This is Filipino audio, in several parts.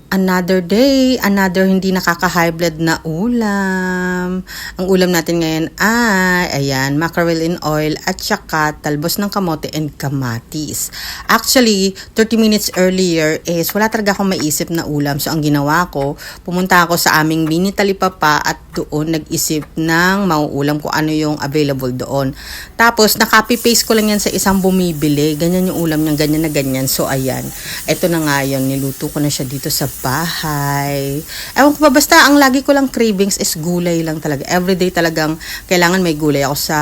Another day, another hindi nakaka-high blood na ulam. Ang ulam natin ngayon ay, ayan, mackerel in oil at saka talbos ng kamote and kamatis. Actually, 30 minutes earlier is wala talaga akong maisip na ulam. So, ang ginawa ko, pumunta ako sa aming mini talipapa at doon nag-isip ng mauulam ko ano yung available doon. Tapos, na-copy-paste ko lang yan sa isang bumibili. Ganyan yung ulam niya, ganyan na ganyan. So, ayan. Ito na nga yun. Niluto ko na siya dito sa bahay. Ewan ko ba, basta ang lagi ko lang cravings is gulay lang talaga. Everyday talagang kailangan may gulay ako sa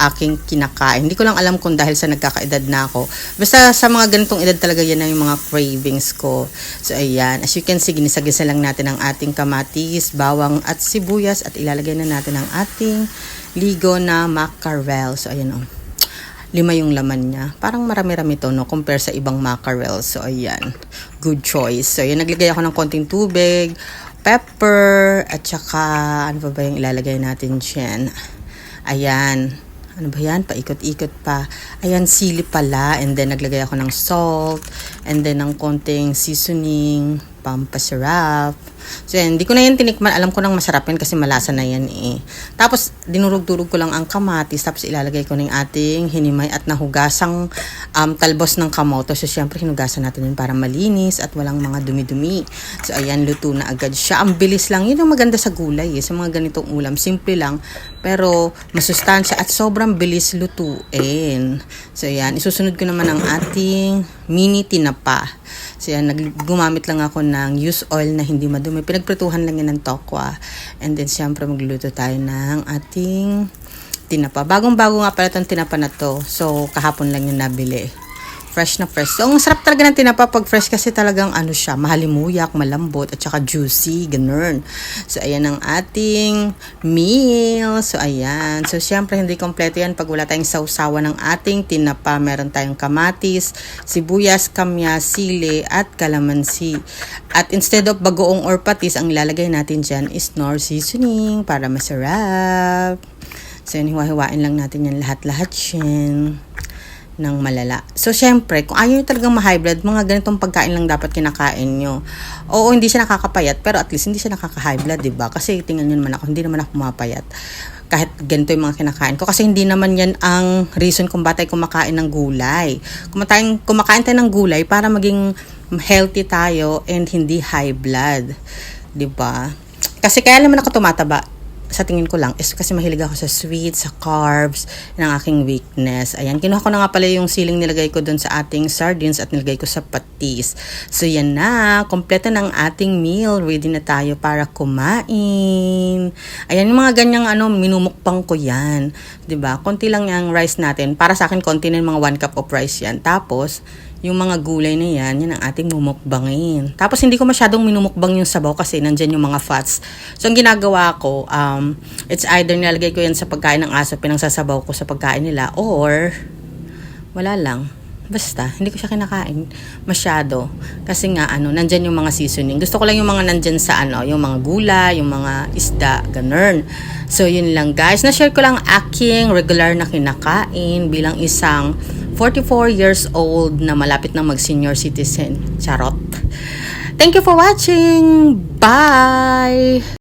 aking kinakain. Hindi ko lang alam kung dahil sa nagkakaedad na ako. Basta sa mga ganitong edad talaga yan ang yung mga cravings ko. So ayan, as you can see, ginisa-gisa lang natin ang ating kamatis, bawang at sibuyas at ilalagay na natin ang ating ligo na mackerel. So ayan 5 yung laman niya. Parang marami-rami to, no? Compare sa ibang mackerel. So, ayan. Good choice. So, ayan. Naglagay ako ng konting tubig, pepper, at saka, ano ba yung ilalagay natin dyan? Ayan. Ano ba yan? Paikot-ikot pa. Ayan, sili pala. And then, naglagay ako ng salt. And then, ng konting seasoning, pampasarap. So, yan. Hindi ko na yan tinikman. Alam ko nang masarap yan kasi malasa na yan eh. Tapos, dinurog-durog ko lang ang kamatis. Tapos, ilalagay ko ng ating hinimay at nahugasang talbos ng kamote. So, syempre, hinugasan natin yun para malinis at walang mga dumi-dumi. So, ayan, luto na agad siya. Ang bilis lang. Yun ang maganda sa gulay eh. Sa mga ganitong ulam. Simple lang. Pero, masustansya at sobrang bilis lutuin. So, ayan. Isusunod ko naman ang ating mini tinapa. So, yan, gumamit lang ako ng used oil na hindi madumi. Pinagprituhan lang yan ng tokwa. And then, siyempre, magluluto tayo ng ating tinapa. Bagong-bago nga pala itong tinapa na to. So, kahapon lang yung nabili. Fresh na fresh. So, ang sarap talaga ng tinapa pag fresh kasi talagang ano siya, mahalimuyak, malambot, at saka juicy, ganun. So, ayan ang ating meal. So, ayan. So, syempre, hindi kompleto yan pag wala tayong sausawa ng ating tinapa. Meron tayong kamatis, sibuyas, kamyas, sili, at kalamansi. At instead of bagoong or patis, ang ilalagay natin dyan is Knorr seasoning para masarap. So, yan, hiwa-hiwain lang natin yan lahat-lahat yan ng malala. So, syempre, kung ayaw nyo talagang ma-high blood, mga ganitong pagkain lang dapat kinakain nyo. Oo, hindi siya nakakapayat, pero at least hindi siya nakaka-high blood, diba? Kasi tingnan nyo naman ako, hindi naman ako mapayat. Kahit ganito yung mga kinakain ko. Kasi hindi naman yan ang reason kung ba't tayo kumakain ng gulay. Kumakain tayo ng gulay para maging healthy tayo and hindi high blood. Diba? Kasi kaya naman ako tumataba. Sa tingin ko lang is kasi mahilig ako sa sweet, sa carbs, ng aking weakness. Ayan, kinuha ko na nga pala yung siling nilagay ko dun sa ating sardines at nilagay ko sa patis. So, yan na. Kompleto ng ating meal. Ready na tayo para kumain. Ayan, yung mga ganyang minumukbang ko yan. 'Di ba? Konti lang yung rice natin. Para sa akin, konti na yung mga 1 cup of rice yan. Tapos, yung mga gulay na yan ang ating mumukbangin. Tapos, hindi ko masyadong minumukbang yung sabaw kasi nandyan yung mga fats. So, ang ginagawa ko, it's either nilalagay ko yan sa pagkain ng aso, pinangsasabaw ko sa pagkain nila, or wala lang. Basta, hindi ko siya kinakain masyado. Kasi nga, nandyan yung mga seasoning. Gusto ko lang yung mga nandyan sa yung mga gulay, yung mga isda, ganun. So, yun lang guys. Na-share ko lang aking regular na kinakain bilang isang 44 years old na malapit na mag-senior citizen. Charot. Thank you for watching. Bye!